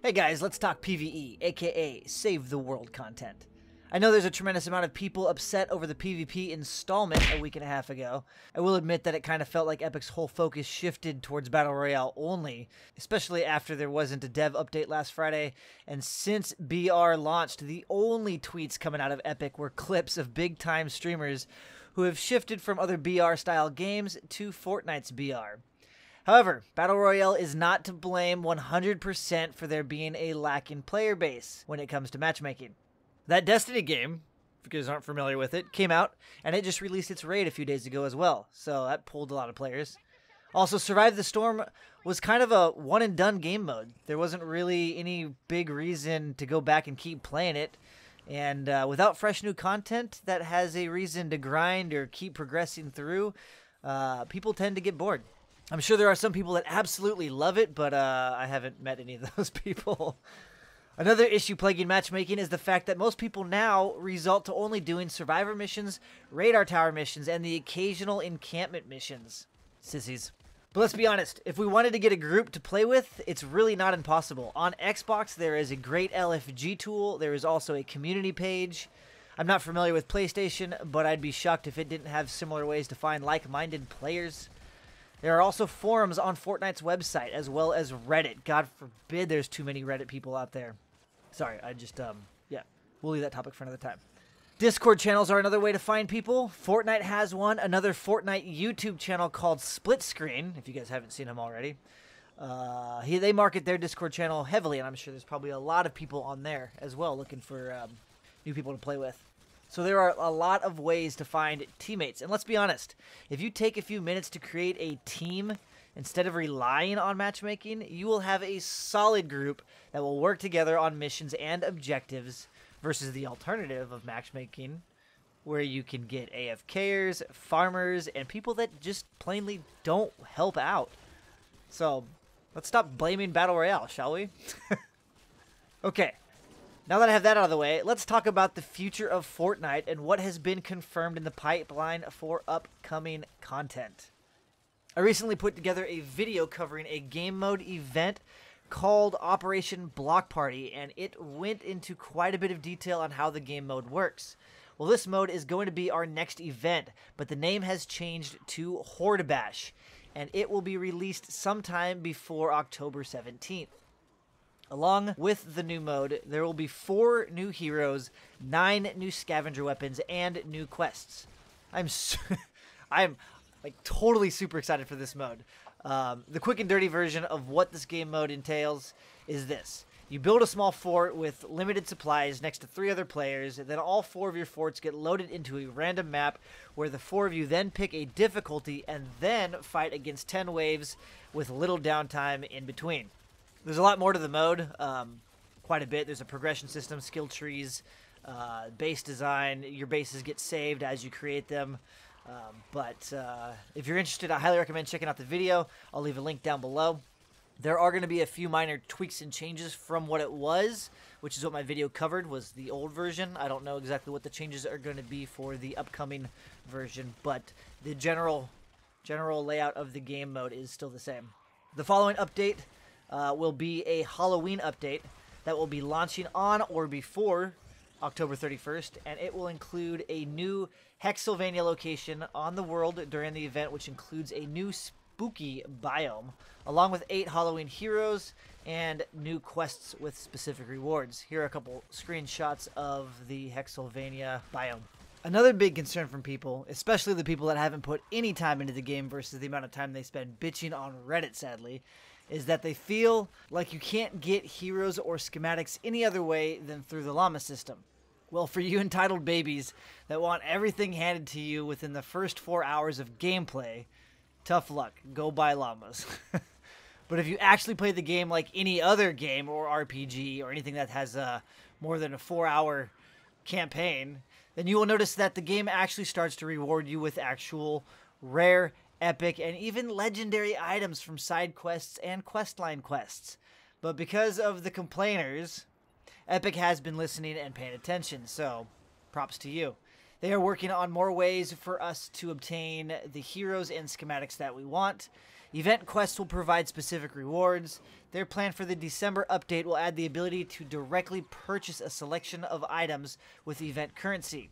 Hey guys, let's talk PvE, aka Save the World content. I know there's a tremendous amount of people upset over the PvP installment a week and a half ago. I will admit that it kind of felt like Epic's whole focus shifted towards Battle Royale only, especially after there wasn't a dev update last Friday, and since BR launched, the only tweets coming out of Epic were clips of big-time streamers who have shifted from other BR-style games to Fortnite's BR. However, Battle Royale is not to blame 100% for there being a lack in player base when it comes to matchmaking. That Destiny game, if you guys aren't familiar with it, came out, and it just released its raid a few days ago as well, so that pulled a lot of players. Also, Survive the Storm was kind of a one-and-done game mode. There wasn't really any big reason to go back and keep playing it, and without fresh new content that has a reason to grind or keep progressing through, people tend to get bored. I'm sure there are some people that absolutely love it, but I haven't met any of those people. Another issue plaguing matchmaking is the fact that most people now result to only doing survivor missions, radar tower missions, and the occasional encampment missions. Sissies. But let's be honest, if we wanted to get a group to play with, it's really not impossible. On Xbox, there is a great LFG tool. There is also a community page. I'm not familiar with PlayStation, but I'd be shocked if it didn't have similar ways to find like-minded players. There are also forums on Fortnite's website, as well as Reddit. God forbid there's too many Reddit people out there. Sorry, I just, yeah, we'll leave that topic for another time. Discord channels are another way to find people. Fortnite has one, another Fortnite YouTube channel called Split Screen, if you guys haven't seen him already. They market their Discord channel heavily, and I'm sure there's probably a lot of people on there as well looking for new people to play with. So there are a lot of ways to find teammates. And let's be honest, if you take a few minutes to create a team instead of relying on matchmaking, you will have a solid group that will work together on missions and objectives versus the alternative of matchmaking, where you can get AFKers, farmers, and people that just plainly don't help out. So let's stop blaming Battle Royale, shall we? Okay. Now that I have that out of the way, let's talk about the future of Fortnite and what has been confirmed in the pipeline for upcoming content. I recently put together a video covering a game mode event called Operation Block Party, and it went into quite a bit of detail on how the game mode works. Well, this mode is going to be our next event, but the name has changed to Horde Bash, and it will be released sometime before October 17th. Along with the new mode, there will be 4 new heroes, 9 new scavenger weapons, and new quests. I'm like totally super excited for this mode. The quick and dirty version of what this game mode entails is this. You build a small fort with limited supplies next to 3 other players, and then all 4 of your forts get loaded into a random map where the 4 of you then pick a difficulty and then fight against 10 waves with little downtime in between. There's a lot more to the mode, quite a bit. There's a progression system, skill trees, base design. Your bases get saved as you create them. But if you're interested, I highly recommend checking out the video. I'll leave a link down below. There are going to be a few minor tweaks and changes from what it was, which is what my video covered, was the old version. I don't know exactly what the changes are going to be for the upcoming version, but the general layout of the game mode is still the same. The following update will be a Halloween update that will be launching on or before October 31st, and it will include a new Hexylvania location on the world during the event, which includes a new spooky biome, along with 8 Halloween heroes and new quests with specific rewards. Here are a couple screenshots of the Hexylvania biome. Another big concern from people, especially the people that haven't put any time into the game versus the amount of time they spend bitching on Reddit, sadly, is that they feel like you can't get heroes or schematics any other way than through the llama system. Well, for you entitled babies that want everything handed to you within the first 4 hours of gameplay, tough luck. Go buy llamas. But if you actually play the game like any other game or RPG or anything that has more than a 4-hour campaign, then you will notice that the game actually starts to reward you with actual rare, epic, and even legendary items from side quests and questline quests. But because of the complainers, Epic has been listening and paying attention, so props to you. They are working on more ways for us to obtain the heroes and schematics that we want. Event quests will provide specific rewards. Their plan for the December update will add the ability to directly purchase a selection of items with event currency.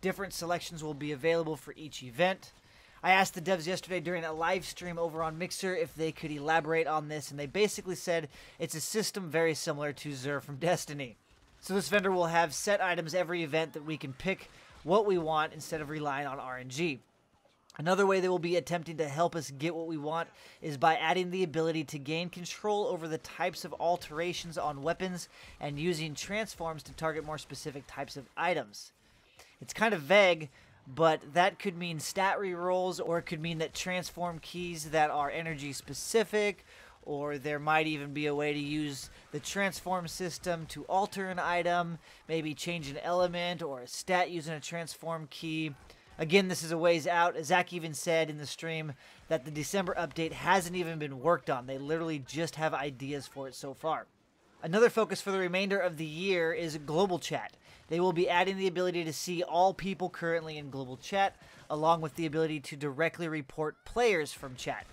Different selections will be available for each event. I asked the devs yesterday during a live stream over on Mixer if they could elaborate on this, and they basically said it's a system very similar to Xur from Destiny. So this vendor will have set items every event that we can pick what we want instead of relying on RNG. Another way they will be attempting to help us get what we want is by adding the ability to gain control over the types of alterations on weapons and using transforms to target more specific types of items. It's kind of vague, but that could mean stat rerolls, or it could mean that transform keys that are energy specific, or there might even be a way to use the transform system to alter an item, maybe change an element or a stat using a transform key. Again, this is a ways out. Zak even said in the stream that the December update hasn't even been worked on. They literally just have ideas for it so far. Another focus for the remainder of the year is global chat. They will be adding the ability to see all people currently in global chat, along with the ability to directly report players from chat.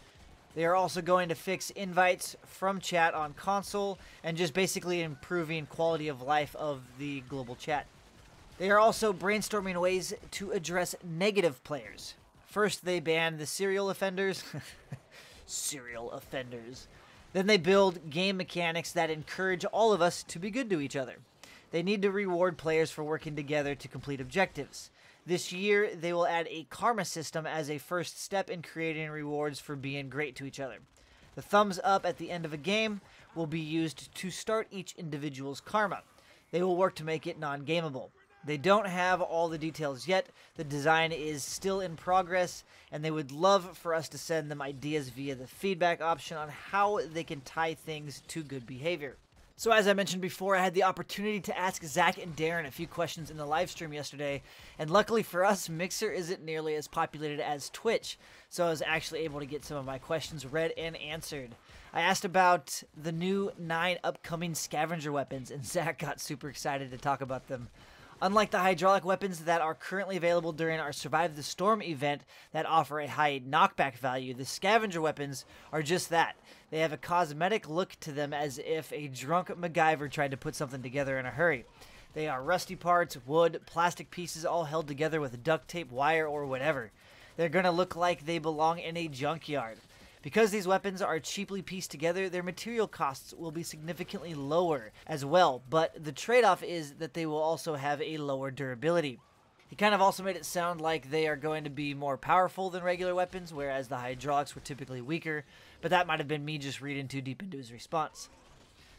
They are also going to fix invites from chat on console and just basically improving quality of life of the global chat. They are also brainstorming ways to address negative players. First, they ban the serial offenders. Serial offenders. Then they build game mechanics that encourage all of us to be good to each other. They need to reward players for working together to complete objectives. This year, they will add a karma system as a first step in creating rewards for being great to each other. The thumbs up at the end of a game will be used to start each individual's karma. They will work to make it non-gameable. They don't have all the details yet. The design is still in progress, and they would love for us to send them ideas via the feedback option on how they can tie things to good behavior. So as I mentioned before, I had the opportunity to ask Zak and Darren a few questions in the live stream yesterday, and luckily for us, Mixer isn't nearly as populated as Twitch, so I was actually able to get some of my questions read and answered. I asked about the new 9 upcoming scavenger weapons, and Zak got super excited to talk about them. Unlike the hydraulic weapons that are currently available during our Survive the Storm event that offer a high knockback value, the scavenger weapons are just that. They have a cosmetic look to them, as if a drunk MacGyver tried to put something together in a hurry. They are rusty parts, wood, plastic pieces all held together with duct tape, wire, or whatever. They're going to look like they belong in a junkyard. Because these weapons are cheaply pieced together, their material costs will be significantly lower as well, but the trade-off is that they will also have a lower durability. He kind of also made it sound like they are going to be more powerful than regular weapons, whereas the hydraulics were typically weaker, but that might have been me just reading too deep into his response.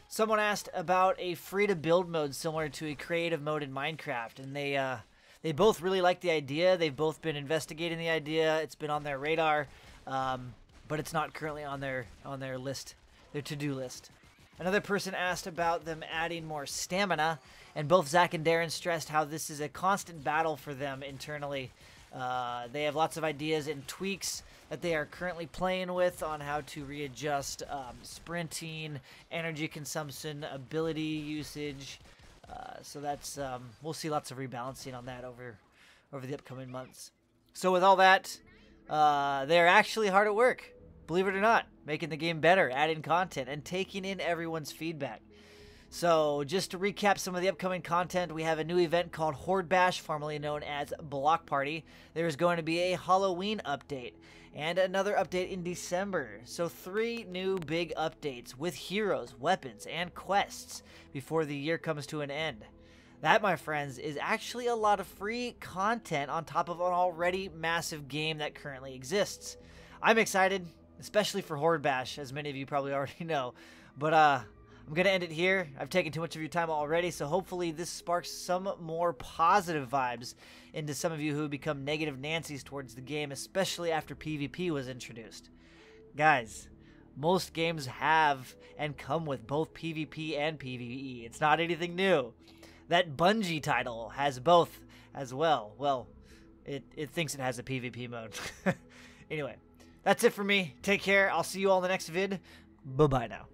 Someone asked about a free-to-build mode similar to a creative mode in Minecraft, and they both really like the idea. They've both been investigating the idea. It's been on their radar. But it's not currently on their list, their to-do list. Another person asked about them adding more stamina, and both Zak and Darren stressed how this is a constant battle for them internally. They have lots of ideas and tweaks that they are currently playing with on how to readjust sprinting, energy consumption, ability usage. So that's we'll see lots of rebalancing on that over the upcoming months. So with all that, they're actually hard at work. Believe it or not, making the game better, adding content, and taking in everyone's feedback. So, just to recap some of the upcoming content, we have a new event called Horde Bash, formerly known as Block Party. There is going to be a Halloween update, and another update in December. So 3 new big updates with heroes, weapons, and quests before the year comes to an end. That, my friends, is actually a lot of free content on top of an already massive game that currently exists. I'm excited, especially for Horde Bash, as many of you probably already know. But I'm going to end it here. I've taken too much of your time already, so hopefully this sparks some more positive vibes into some of you who become negative Nancys towards the game, especially after PvP was introduced. Guys, most games have and come with both PvP and PvE. It's not anything new. That Bungie title has both as well. Well, it thinks it has a PvP mode. Anyway, that's it for me. Take care. I'll see you all in the next vid. Bye-bye now.